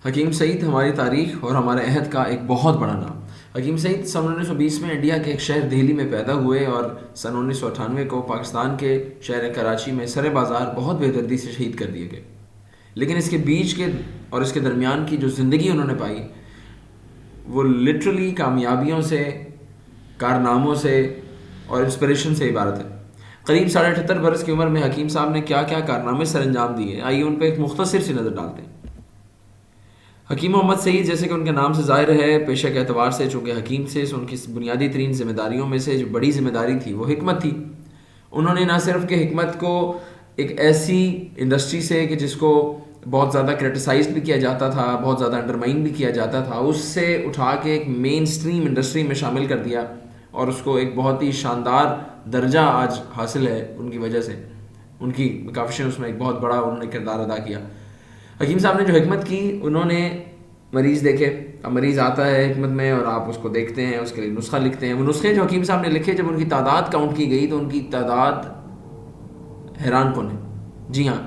حکیم سعید ہماری تاریخ اور ہمارے عہد کا ایک بہت بڑا نام۔ حکیم سعید سن 1920 میں انڈیا کے ایک شہر دہلی میں پیدا ہوئے اور سن 1998 کو پاکستان کے شہر کراچی میں سر بازار بہت بے دردی سے شہید کر دیے گئے۔ لیکن اس کے بیچ کے اور اس کے درمیان کی جو زندگی انہوں نے پائی وہ لٹرلی کامیابیوں سے، کارناموں سے اور انسپریشن سے عبارت ہے۔ قریب 78.5 برس کی عمر میں حکیم صاحب نے کیا کیا کارنامے سر انجام دیے، آئیے ان پہ ایک مختصر سی نظر ڈالتے ہیں۔ حکیم محمد سعید، جیسے کہ ان کے نام سے ظاہر ہے، پیشہ کے اعتبار سے چونکہ حکیم سے ان کی بنیادی ترین ذمہ داریوں میں سے جو بڑی ذمہ داری تھی وہ حکمت تھی۔ انہوں نے نہ صرف کہ حکمت کو ایک ایسی انڈسٹری سے کہ جس کو بہت زیادہ کرٹیسائز بھی کیا جاتا تھا، بہت زیادہ انڈرمائن بھی کیا جاتا تھا، اس سے اٹھا کے ایک مین سٹریم انڈسٹری میں شامل کر دیا اور اس کو ایک بہت ہی شاندار درجہ آج حاصل ہے ان کی وجہ سے۔ ان کی کاوشیں اس میں ایک بہت بڑا انہوں نے کردار ادا کیا۔ حکیم صاحب نے جو حکمت کی، انہوں نے مریض دیکھے۔ اب مریض آتا ہے حکمت میں اور آپ اس کو دیکھتے ہیں، اس کے لیے نسخہ لکھتے ہیں۔ وہ نسخے جو حکیم صاحب نے لکھے، جب ان کی تعداد کاؤنٹ کی گئی تو ان کی تعداد حیران کن ہے۔ جی ہاں،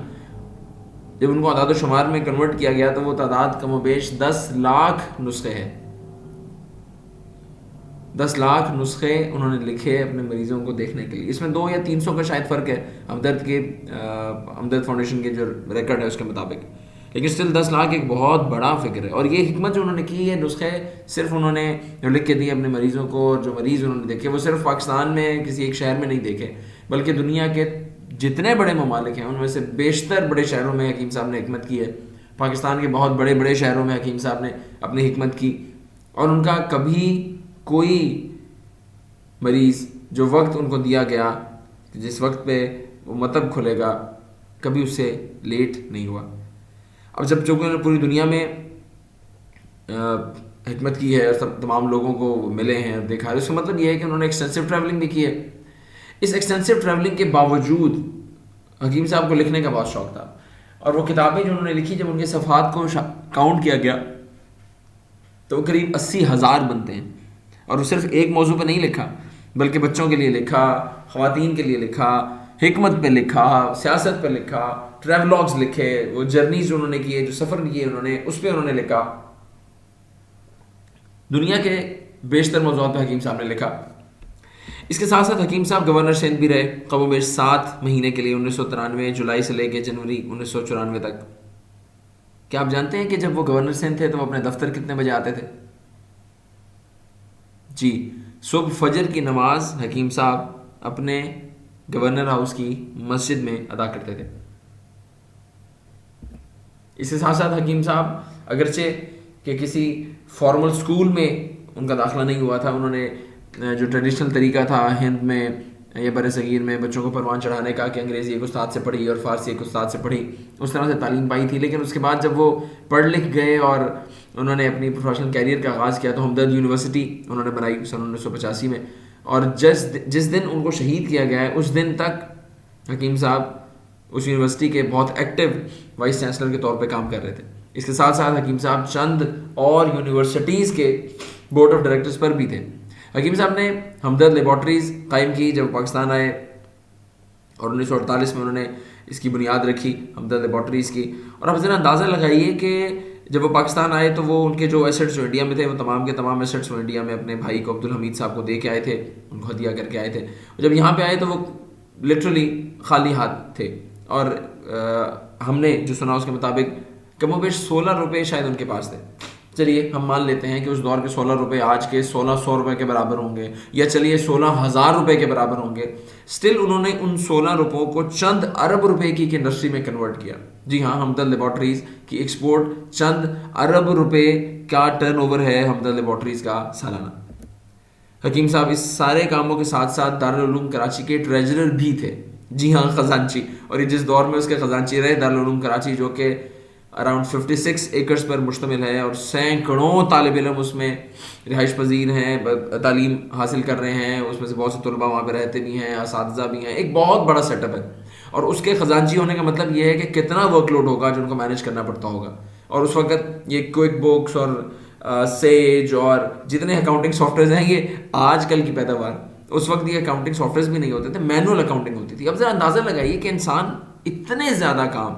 جب ان کو اعداد و شمار میں کنورٹ کیا گیا تو وہ تعداد کم و بیش 10 لاکھ نسخے ہے۔ 10 لاکھ نسخے انہوں نے لکھے اپنے مریضوں کو دیکھنے کے لیے۔ اس میں 200 یا 300 کا شاید فرق ہے ہمدرد فاؤنڈیشن کے جو ریکارڈ ہے اس کے مطابق، لیکن اسٹل 10 لاکھ ایک بہت بڑا فگر ہے۔ اور یہ حکمت جو انہوں نے کی ہے، نسخے صرف انہوں نے جو لکھ کے دیے اپنے مریضوں کو، اور جو مریض انہوں نے دیکھے وہ صرف پاکستان میں کسی ایک شہر میں نہیں دیکھے، بلکہ دنیا کے جتنے بڑے ممالک ہیں ان میں سے بیشتر بڑے شہروں میں حکیم صاحب نے حکمت کی ہے۔ پاکستان کے بہت بڑے بڑے شہروں میں حکیم صاحب نے اپنی حکمت کی، اور ان کا کبھی کوئی مریض جو وقت ان کو دیا گیا، جس وقت پہ وہ مطب کھلے گا، کبھی اس سے لیٹ نہیں ہوا۔ اب جب چونکہ انہوں نے پوری دنیا میں حکمت کی ہے اور تمام لوگوں کو ملے ہیں اور دیکھا ہے، اس کا مطلب یہ ہے کہ انہوں نے ایکسٹینسو ٹریولنگ بھی کی ہے۔ اس ایکسٹینسو ٹریولنگ کے باوجود حکیم صاحب کو لکھنے کا بہت شوق تھا، اور وہ کتابیں جو انہوں نے لکھی، جب ان کے صفحات کو کاؤنٹ کیا گیا تو وہ قریب 80,000 بنتے ہیں۔ اور وہ صرف ایک موضوع پہ نہیں لکھا، بلکہ بچوں کے لیے لکھا، خواتین کے لیے لکھا، حکمت پہ لکھا، سیاست پہ لکھا، ٹریولاگز لکھے، وہ جرنیز جو انہوں نے کیے، جو سفر کیے انہوں نے، اس پہ انہوں نے لکھا۔ دنیا کے بیشتر موضوعات پہ حکیم صاحب نے لکھا۔ اس کے ساتھ ساتھ حکیم صاحب گورنر سندھ بھی رہے کم و بیش 7 مہینے کے لیے، 1993 جولائی سے لے کے جنوری 1994 تک۔ کیا آپ جانتے ہیں کہ جب وہ گورنر سندھ تھے تو وہ اپنے دفتر کتنے بجے آتے تھے؟ جی، صبح فجر کی نماز حکیم صاحب اپنے گورنر ہاؤس کی مسجد میں ادا کرتے تھے۔ اس کے ساتھ ساتھ حکیم صاحب اگرچہ کہ کسی فارمل سکول میں ان کا داخلہ نہیں ہوا تھا، انہوں نے جو ٹریڈیشنل طریقہ تھا ہند میں یا بر صغیر میں بچوں کو پروان چڑھانے کا کہ انگریزی ایک استاد سے پڑھی اور فارسی ایک استاد سے پڑھی، اس طرح سے تعلیم پائی تھی۔ لیکن اس کے بعد جب وہ پڑھ لکھ گئے اور انہوں نے اپنی پروفیشنل کیریئر کا آغاز کیا تو ہمدرد یونیورسٹی انہوں نے بنائی سن 1985 میں، اور جس دن ان کو شہید کیا گیا ہے اس دن تک حکیم صاحب اس یونیورسٹی کے بہت ایکٹیو وائس چانسلر کے طور پہ کام کر رہے تھے۔ اس کے ساتھ ساتھ حکیم صاحب چند اور یونیورسٹیز کے بورڈ آف ڈائریکٹرز پر بھی تھے۔ حکیم صاحب نے ہمدرد لیبارٹریز قائم کی جب پاکستان آئے، اور 1948 میں انہوں نے اس کی بنیاد رکھی ہمدرد لیبارٹریز کی۔ اور آپ ذرا اندازہ لگائیے کہ جب وہ پاکستان آئے تو وہ ان کے جو ایسٹس جو انڈیا میں تھے، وہ تمام کے تمام ایسٹس وہ انڈیا میں اپنے بھائی کو عبدالحمید صاحب کو دے کے آئے تھے، ان کو ہدیہ کر کے آئے تھے۔ اور جب یہاں پہ آئے تو وہ لٹرلی خالی ہاتھ تھے، اور ہم نے جو سنا اس کے مطابق کم و بیش 16 روپے شاید ان کے پاس تھے۔ چلیے ہم مان لیتے ہیں کہ اس دور کے 16 روپے آج کے 1600 روپے کے برابر ہوں گے، یا چلیے 16,000 روپے کے برابر ہوں گے۔ سٹل انہوں نے ان 16 روپوں کو چند ارب روپے کی انڈسٹری میں کنورٹ کیا۔ جی ہاں، ہمدرد لیبارٹریز کی ایکسپورٹ چند ارب روپے کا ٹرن اوور ہے ہمدرد لیبارٹریز کا سالانہ۔ حکیم صاحب اس سارے کاموں کے ساتھ ساتھ دارالعلوم کراچی کے ٹریجرر بھی تھے۔ جی ہاں، خزانچی، اور یہ جس دور میں اس کے خزانچی رہے دارالعلوم کراچی، جو کہ اراؤنڈ 56 ایکڑز پر مشتمل ہے، اور سینکڑوں طالب علم اس میں رہائش پذیر ہیں، تعلیم حاصل کر رہے ہیں، اس میں سے بہت سے طلباء وہاں پہ رہتے بھی ہیں، اساتذہ بھی ہیں، ایک بہت بڑا سیٹ اپ ہے۔ اور اس کے خزانچی ہونے کا مطلب یہ ہے کہ کتنا ورک لوڈ ہوگا جو ان کو مینیج کرنا پڑتا ہوگا۔ اور اس وقت یہ کوئک بکس اور سیج اور جتنے اکاؤنٹنگ سافٹ ویئرز ہیں یہ آج کل کی پیداوار، اس وقت یہ اکاؤنٹنگ سافٹ ویئرز بھی نہیں ہوتے تھے، مینول اکاؤنٹنگ ہوتی تھی۔ اب ذرا اندازہ لگائیے کہ انسان اتنے زیادہ کام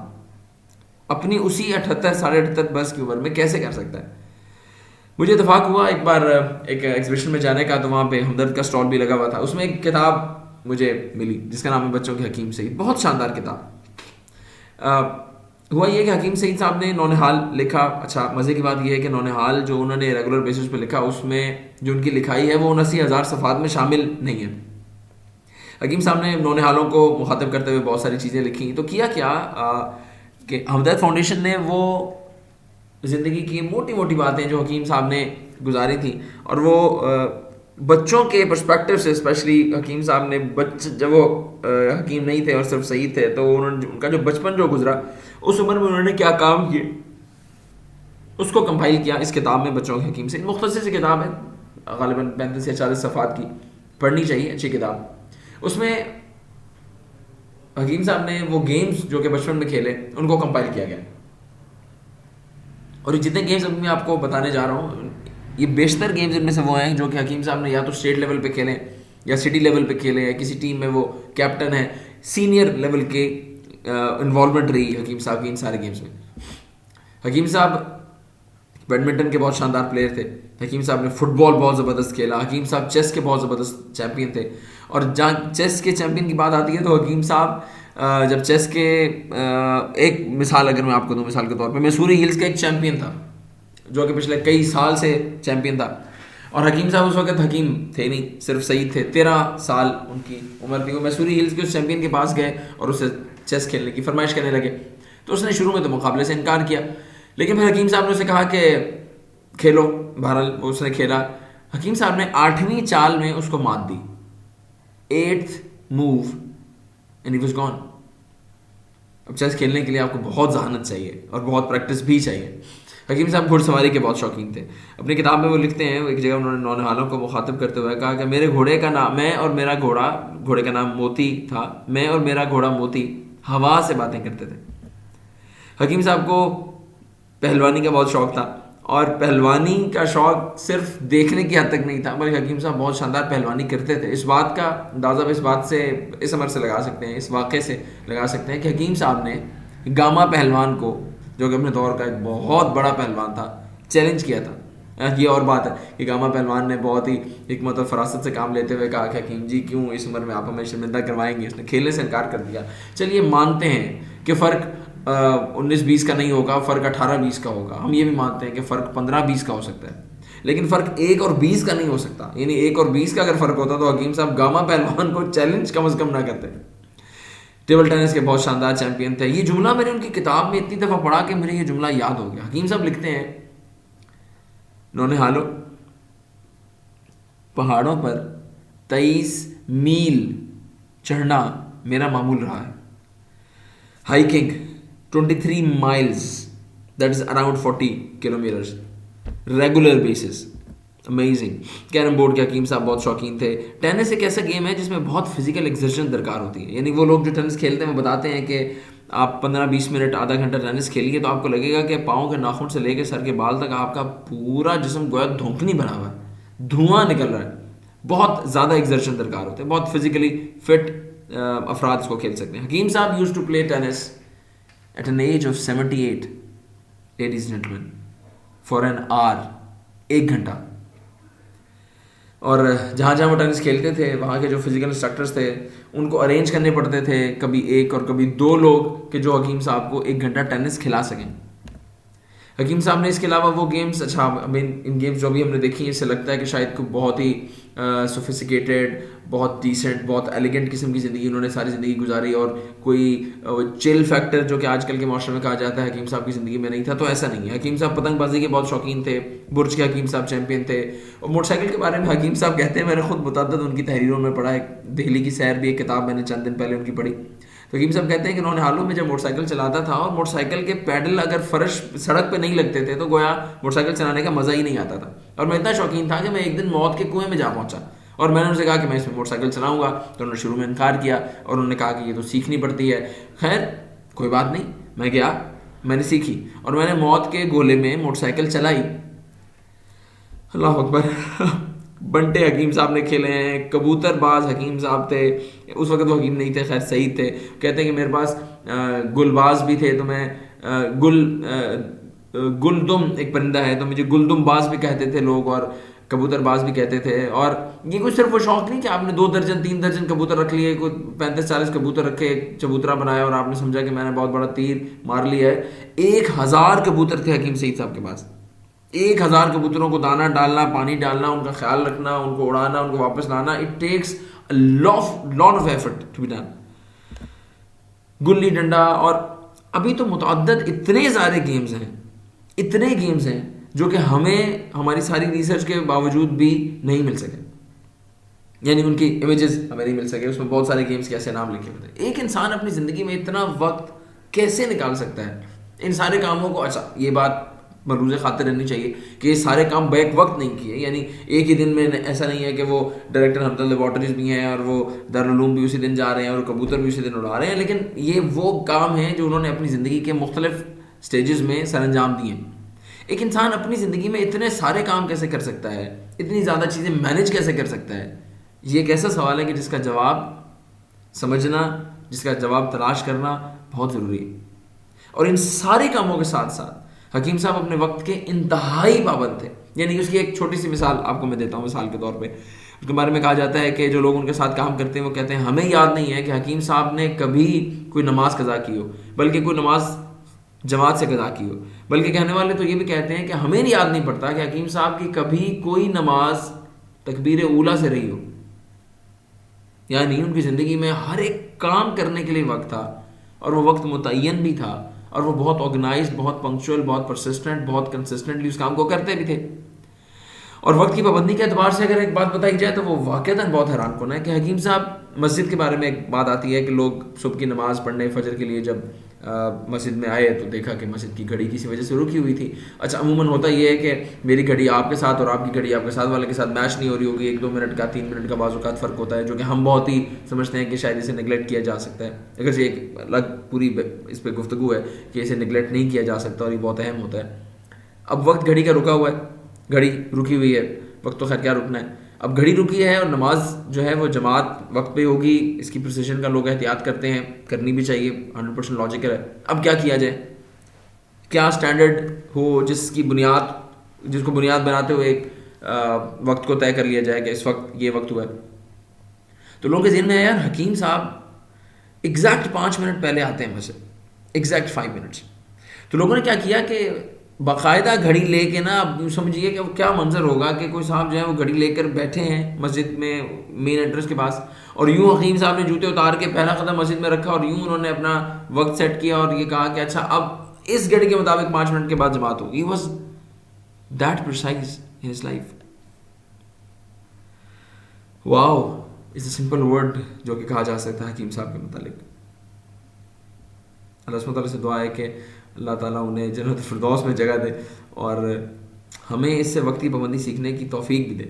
اپنی اسی 78 78.5 برس کی عمر میں کیسے کر سکتا ہے. مجھے اتفاق ہوا ایک بار ایک ایگزیبیشن میں جانے کا, تو وہاں پہ ہمدرد کا اسٹال بھی لگا ہوا تھا. اس میں ایک کتاب مجھے ملی جس کا نام ہے بچوں کے حکیم سعید. بہت شاندار کتاب. ہوا یہ کہ حکیم سعید صاحب نے نونہال لکھا. اچھا مزے کی بات یہ ہے کہ نونہال جو انہوں نے ریگولر بیسس پہ لکھا, اس میں جو ان کی لکھائی ہے وہ 79,000 صفحات میں شامل نہیں ہے. حکیم صاحب نے نونہالوں کو مخاطب کرتے ہوئے بہت ساری چیزیں لکھی. تو کیا کہ ہمدرد فاؤنڈیشن نے وہ زندگی کی موٹی موٹی باتیں جو حکیم صاحب نے گزاری تھیں, اور وہ بچوں کے پرسپیکٹو سے, اسپیشلی حکیم صاحب نے جب وہ حکیم نہیں تھے اور صرف سعید تھے, تو ان کا جو بچپن جو گزرا اس عمر میں انہوں نے کیا کام کیے اس کو کمپائل کیا اس کتاب میں, بچوں کے حکیم سے. مختصر سی کتاب ہے, غالباً 35 یا 40 صفحات کی, پڑھنی چاہیے, اچھی کتاب. اس میں حکیم صاحب نے وہ گیمز جو کہ بچپن میں کھیلے ان کو کمپائل کیا گیا. اور جتنے گیمز ابھی میں آپ کو بتانے جا رہا ہوں, یہ بیشتر گیمز ان میں سے وہ ہیں جو کہ حکیم صاحب نے یا تو اسٹیٹ لیول پہ کھیلے یا سٹی لیول پہ کھیلے, یا کسی ٹیم میں وہ کیپٹن ہے. سینئر لیول کے انوالومنٹ رہی حکیم صاحب کی ان سارے گیمز میں. حکیم صاحب بیڈمنٹن کے بہت شاندار پلیئر تھے. حکیم صاحب نے فٹ بال بہت زبردست کھیلا. حکیم صاحب چیس کے بہت زبردست چیمپئن تھے. اور جہاں چیس کے چیمپئن کی بات آتی ہے تو حکیم صاحب جب چیس کے ایک مثال اگر میں آپ کو دوں, مثال کے طور پہ میسوری ہلز کا ایک چیمپئن تھا جو کہ پچھلے کئی سال سے چیمپئن تھا, اور حکیم صاحب اس وقت حکیم تھے نہیں, صرف سعید تھے. 13 سال ان کی عمر تھی. وہ میسوری ہلز کے اس چیمپئن کے پاس گئے اور اسے چیس کھیلنے کی فرمائش کرنے لگے. تو اس نے شروع میں تو مقابلے سے انکار کیا, لیکن پھر حکیم صاحب نے اسے کہا کہ کھیلو. بہرحال اس نے کھیلا. حکیم صاحب نے 8ویں چال میں اس کو مات دی, 8th move and he was gone. اب چیس کھیلنے کے لیے آپ کو بہت ذہانت چاہیے اور بہت پریکٹس بھی چاہیے. حکیم صاحب گھڑ سواری کے بہت شوقین تھے. اپنی کتاب میں وہ لکھتے ہیں, ایک جگہ انہوں نے نونہالوں کو مخاطب کرتے ہوئے کہا کہ میرے گھوڑے کا نام, میں اور میرا گھوڑا, گھوڑے کا نام موتی تھا, میں اور میرا گھوڑا موتی ہوا سے باتیں کرتے تھے. حکیم صاحب کو پہلوانی کا بہت شوق تھا, اور پہلوانی کا شوق صرف دیکھنے کی حد تک نہیں تھا, بلکہ حکیم صاحب بہت شاندار پہلوانی کرتے تھے. اس بات کا اندازہ اس بات سے, اس عمر سے لگا سکتے ہیں, اس واقعے سے لگا سکتے ہیں کہ حکیم صاحب نے گاما پہلوان کو, جو کہ اپنے دور کا ایک بہت بڑا پہلوان تھا, چیلنج کیا تھا. یہ اور بات ہے کہ گاما پہلوان نے بہت ہی حکمت اور فراست سے کام لیتے ہوئے کہا کہ حکیم جی کیوں اس عمر میں آپ ہمیں شرمندہ کروائیں گے. اس نے کھیلنے سے انکار کر دیا. چلیے مانتے ہیں کہ فرق 19-20 کا نہیں ہوگا, فرق 18-20 کا ہوگا. ہم یہ بھی مانتے ہیں کہ فرق 15-20 کا ہو سکتا ہے, لیکن فرق 1 اور 20 کا نہیں ہو سکتا. یعنی 1 اور 20 کا اگر فرق ہوتا تو حکیم صاحب گاما پہلوان کو چیلنج کم از کم نہ کرتے. ٹیبل ٹینس کے بہت شاندار چیمپئن تھے. یہ جملہ میں نے ان کی کتاب میں اتنی دفعہ پڑھا کہ مجھے یہ جملہ یاد ہو گیا. حکیم صاحب لکھتے ہیں, نونہالوں, پہاڑوں پر 23 میل چڑھنا میرا معمول رہا ہے. Hiking 23 miles, that is around 40 kilometers, regular basis. Amazing. Carrom board کے حکیم صاحب بہت شوقین تھے. ٹینس ایک ایسا گیم ہے جس میں بہت فزیکل ایکسرشن درکار ہوتی ہے. یعنی وہ لوگ جو ٹینس کھیلتے ہیں وہ بتاتے ہیں کہ آپ 15-20 منٹ, آدھا گھنٹہ ٹینس کھیلیے تو آپ کو لگے گا کہ پاؤں کے ناخن سے لے کے سر کے بال تک آپ کا پورا جسم گویا دھونکنی بنا ہوا ہے, دھواں نکل رہا ہے. بہت زیادہ ایکسرشن درکار ہوتے ہیں. بہت فزیکلی فٹ افراد اس کو کھیل سکتے ہیں. حکیم صاحب used to play tennis at an age of 78, ladies and gentlemen, for an hour, 1 گھنٹہ. اور جہاں جہاں وہ ٹینس کھیلتے تھے وہاں کے جو فزیکل انسٹرکٹرز تھے ان کو ارینج کرنے پڑتے تھے, کبھی 1 اور کبھی 2 لوگ, کہ جو حکیم صاحب کو 1 گھنٹہ ٹینس کھلا سکیں. حکیم صاحب نے اس کے علاوہ وہ گیمز, اچھا ان گیمز جو بھی ہم نے دیکھی اس سے لگتا ہے کہ شاید کوئی بہت ہی سوفسٹیکیٹڈ, بہت ڈیسنٹ, بہت ایلیگنٹ قسم کی زندگی انہوں نے ساری زندگی گزاری, اور کوئی چل فیکٹر جو کہ آج کل کے معاشرے میں کہا جاتا ہے حکیم صاحب کی زندگی میں نہیں تھا. تو ایسا نہیں ہے. حکیم صاحب پتنگ بازی کے بہت شوقین تھے. برج کے حکیم صاحب چیمپئن تھے. اور موٹر سائیکل کے بارے میں حکیم صاحب کہتے ہیں, میں نے خود متعدد ان کی تحریروں میں پڑھا. ایک دہلی کی سیر بھی ایک کتاب میں نے چند دن پہلے ان کی پڑھی. تو حکیم صاحب کہتے ہیں کہ نونہالوں میں جب موٹر سائیکل چلاتا تھا اور موٹر سائیکل کے پیڈل اگر فرش سڑک پہ نہیں لگتے تھے تو گویا موٹر سائیکل چلانے کا مزہ ہی نہیں آتا تھا. اور میں اتنا شوقین تھا کہ میں ایک دن موت کے کنویں میں جا پہنچا اور میں نے ان سے کہا کہ میں اس میں موٹر سائیکل چلاؤں گا. تو انہوں نے شروع میں انکار کیا اور انہوں نے کہا کہ یہ تو سیکھنی پڑتی ہے. خیر کوئی بات نہیں, میں گیا, میں نے سیکھی اور میں نے موت کے گولے میں موٹر سائیکل چلائی. اللہ اکبر. بنٹے حکیم صاحب نے کھیلے ہیں, کبوتر باز حکیم صاحب تھے. اس وقت وہ حکیم نہیں تھے, خیر سعید تھے. کہتے ہیں کہ میرے پاس گل باز بھی تھے, تو میں گلدم ایک پرندہ ہے، تو مجھے گلدم باز بھی کہتے تھے لوگ، اور کبوتر باز بھی کہتے تھے. اور یہ کوئی صرف وہ شوق نہیں کہ آپ نے 2 درجن 3 درجن کبوتر رکھ لیے، کوئی 35-40 کبوتر رکھے، ایک چبوترا بنایا اور آپ نے سمجھا کہ میں نے بہت بڑا تیر مار لیا ہے. 1000 کبوتر تھے حکیم سعید صاحب کے پاس. 1000 کبوتروں کو دانا ڈالنا، پانی ڈالنا، ان کا خیال رکھنا، ان کو اڑانا، ان کو واپس لانا. It takes lot of effort to be done. Gilli danda, اور ابھی تو متعدد اتنے سارے گیمز ہیں جو کہ ہمیں ہماری ساری ریسرچ کے باوجود بھی نہیں مل سکے، یعنی ان کی امیجز ہمیں نہیں مل سکے. اس میں بہت سارے گیمز کے ایسے نام لکھے ہوتے ہیں. ایک انسان اپنی زندگی میں اتنا وقت کیسے نکال سکتا ہے ان سارے کاموں کو؟ اچھا یہ بات ملحوظ خاطر رہنی چاہیے کہ یہ سارے کام بیک وقت نہیں کیے، یعنی ایک ہی دن میں ایسا نہیں ہے کہ وہ ڈائریکٹر حمزہ لیبارٹریز بھی ہیں اور وہ دارالعلوم بھی اسی دن جا رہے ہیں اور کبوتر بھی اسی دن اڑا رہے ہیں، لیکن یہ وہ کام ہیں جو انہوں نے اپنی زندگی کے مختلف سٹیجز میں سر انجام دیے. ایک انسان اپنی زندگی میں اتنے سارے کام کیسے کر سکتا ہے، اتنی زیادہ چیزیں مینیج کیسے کر سکتا ہے؟ یہ ایک ایسا سوال ہے کہ جس کا جواب سمجھنا، جس کا جواب تلاش کرنا بہت ضروری ہے. اور ان سارے کاموں کے ساتھ ساتھ حکیم صاحب اپنے وقت کے انتہائی پابند تھے. یعنی اس کی ایک چھوٹی سی مثال آپ کو میں دیتا ہوں. مثال کے طور پہ اس کے بارے میں کہا جاتا ہے کہ جو لوگ ان کے ساتھ کام کرتے ہیں وہ کہتے ہیں ہمیں یاد نہیں ہے کہ حکیم صاحب نے کبھی کوئی نماز قضا کی ہو، بلکہ کوئی نماز جماعت سے قضا کی ہو. بلکہ کہنے والے تو یہ بھی کہتے ہیں کہ ہمیں یاد نہیں پڑتا کہ حکیم صاحب کی کبھی کوئی نماز تکبیر اولیٰ سے رہی ہو. یعنی ان کی زندگی میں ہر ایک کام کرنے کے لیے وقت تھا، اور وہ وقت متعین بھی تھا، اور وہ بہت آرگنائزڈ، بہت پنکچوئل، بہت پرسسٹنٹ، بہت کنسسٹنٹلی اس کام کو کرتے بھی تھے. اور وقت کی پابندی کے اعتبار سے اگر ایک بات بتائی جائے تو وہ واقعتاً بہت حیران کن ہے کہ حکیم صاحب مسجد کے بارے میں ایک بات آتی ہے کہ لوگ صبح کی نماز پڑھنے فجر کے لیے جب مسجد میں آئے تو دیکھا کہ مسجد کی گھڑی کسی وجہ سے رکی ہوئی تھی. اچھا عموماً ہوتا یہ ہے کہ میری گھڑی آپ کے ساتھ اور آپ کی گھڑی آپ کے ساتھ والے کے ساتھ میچ نہیں ہو رہی ہوگی، 1-2 منٹ کا 3 منٹ کا بعض اوقات فرق ہوتا ہے، جو کہ ہم بہت ہی سمجھتے ہیں کہ شاید اسے نگلیکٹ کیا جا سکتا ہے. اگر یہ ایک الگ پوری اس پہ گفتگو ہے کہ اسے نگلیکٹ نہیں کیا جا سکتا اور یہ بہت اہم ہوتا ہے. اب وقت گھڑی کا رکا ہوا ہے، گھڑی رکی ہوئی ہے، وقت تو خیر کیا رکنا ہے. اب گھڑی رکی ہے اور نماز جو ہے وہ جماعت وقت پہ ہوگی، اس کی پریسیشن کا لوگ احتیاط کرتے ہیں، کرنی بھی چاہیے، 100% لاجیکل ہے. اب کیا کیا جائے؟ کیا سٹینڈرڈ ہو جس کو بنیاد بناتے ہوئے ایک وقت کو طے کر لیا جائے کہ اس وقت یہ وقت ہوا ہے؟ تو لوگوں کے ذہن میں ہے یار حکیم صاحب ایگزیکٹ 5 منٹ پہلے آتے ہیں مسجد، ایگزیکٹ 5 منٹس. تو لوگوں نے کیا کیا کہ باقاعدہ گھڑی لے کے نا، اب سمجھیے کہ وہ کیا منظر ہوگا کہ کوئی صاحب جو ہے وہ گھڑی لے کر بیٹھے ہیں مسجد میں مین انٹرنس کے پاس، اور یوں حکیم صاحب نے جوتے اتار کے پہلا قدم مسجد میں رکھا اور یوں انہوں نے اپنا وقت سیٹ کیا اور یہ کہا کہ اچھا اب اس گھڑی کے مطابق 5 منٹ کے بعد جماعت ہوگی. He was that precise in his life. Wow is a simple word جو کہ کہا جا سکتا ہے حکیم صاحب کے متعلق. اللہ سبحانہ تعالیٰ سے دعا ہے کہ اللہ تعالیٰ انہیں جنت الفردوس میں جگہ دے اور ہمیں اس سے وقتی پابندی سیکھنے کی توفیق بھی دے.